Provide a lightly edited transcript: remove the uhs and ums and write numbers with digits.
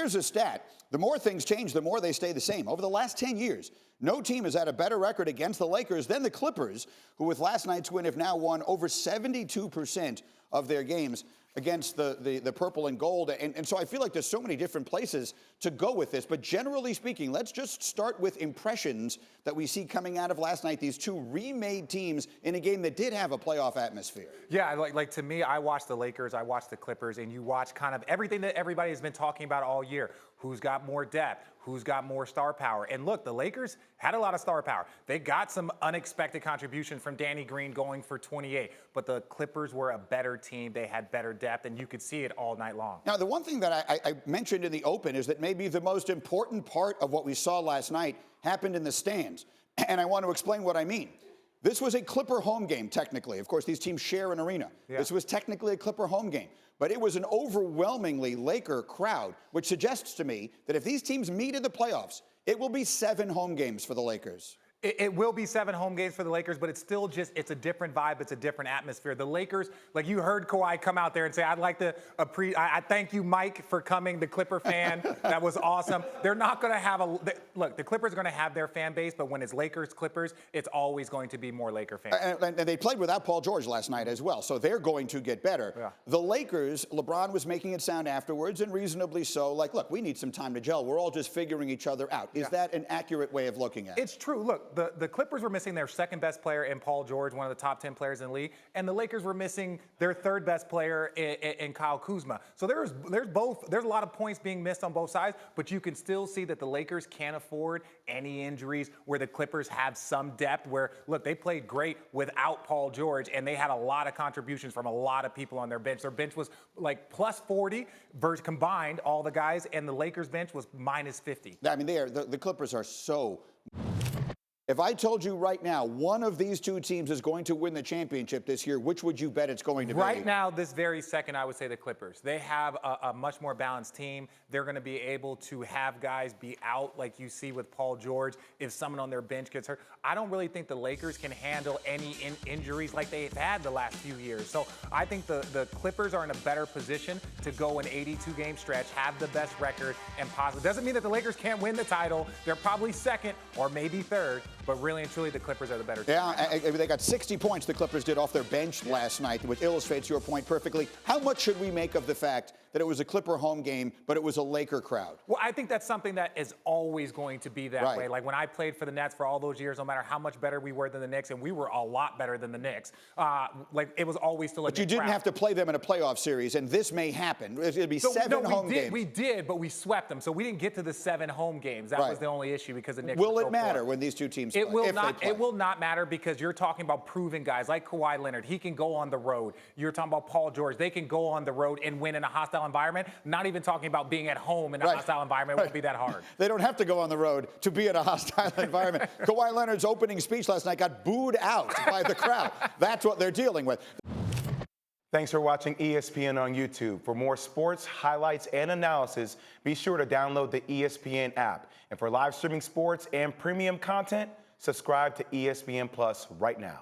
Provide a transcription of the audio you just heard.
here's a stat. The more things change, the more they stay the same. Over the last 10 years, no team has had a better record against the Lakers than the Clippers, who with last night's win have now won over 72% of their games against the purple and gold. And so I feel like there's so many different places to go with this. But generally speaking, let's just start with impressions that we see coming out of last night, these two remade teams in a game that did have a playoff atmosphere. Yeah, like to me, I watched the Lakers, I watched the Clippers, and you watch kind of everything that everybody has been talking about all year. Who's got more depth? Who's got more star power? And look, the Lakers had a lot of star power. They got some unexpected contributions from Danny Green going for 28, but the Clippers were a better team. They had better depth, and you could see it all night long. Now, the one thing that I mentioned in the open is that maybe the most important part of what we saw last night happened in the stands, and I want to explain what I mean. This was a Clipper home game, technically. Of course, these teams share an arena. Yeah. This was technically a Clipper home game. But it was an overwhelmingly Laker crowd, which suggests to me that if these teams meet in the playoffs, it will be 7 home games for the Lakers. It will be 7 home games for the Lakers, but it's still just, it's a different vibe. It's a different atmosphere. The Lakers, like you heard Kawhi come out there and say, I'd like to I thank you, Mike, for coming, the Clipper fan. That was awesome. They're not going to have look, the Clippers are going to have their fan base, but when it's Lakers, Clippers, it's always going to be more Laker fans. And they played without Paul George last night as well, so they're going to get better. Yeah. The Lakers, LeBron was making it sound afterwards, and reasonably so, like, look, we need some time to gel. We're all just figuring each other out. Is that an accurate way of looking at it? It's true. Look, the Clippers were missing their second best player in Paul George, one of the top 10 players in the league, and the Lakers were missing their third best player in Kyle Kuzma. So there's a lot of points being missed on both sides, but you can still see that the Lakers can't afford any injuries, where the Clippers have some depth, where, look, they played great without Paul George, and they had a lot of contributions from a lot of people on their bench. Their bench was like plus 40 versus combined, all the guys, and the Lakers bench was minus 50. I mean, the Clippers are so... If I told you right now one of these two teams is going to win the championship this year, which would you bet it's going to be? Right now, this very second, I would say the Clippers. They have a much more balanced team. They're going to be able to have guys be out, like you see with Paul George, if someone on their bench gets hurt. I don't really think the Lakers can handle any injuries like they've had the last few years. So I think the Clippers are in a better position to go an 82-game stretch, have the best record, and possibly. Doesn't mean that the Lakers can't win the title. They're probably second or maybe third. But really and truly, the Clippers are the better team. Yeah, they got 60 points, the Clippers did, off their bench last night, which illustrates your point perfectly. How much should we make of the fact that it was a Clipper home game, but it was a Laker crowd? Well, I think that's something that is always going to be that way. Like when I played for the Nets for all those years, no matter how much better we were than the Knicks, and we were a lot better than the Knicks, like it was always still a But you didn't have to play them in a playoff series, and this may happen. It'd be 7 home games. We did, but we swept them. So we didn't get to the 7 home games. That was the only issue because the Knicks Will it matter when these two teams play? It will not matter, because you're talking about proven guys like Kawhi Leonard. He can go on the road. You're talking about Paul George. They can go on the road and win in a hostile environment. Not even talking about being at home in a hostile environment. It won't be that hard. They don't have to go on the road to be in a hostile environment. Kawhi Leonard's opening speech last night got booed out by the crowd. That's what they're dealing with. Thanks for watching ESPN on YouTube. For more sports, highlights, and analysis, be sure to download the ESPN app. And for live streaming sports and premium content, subscribe to ESPN Plus right now.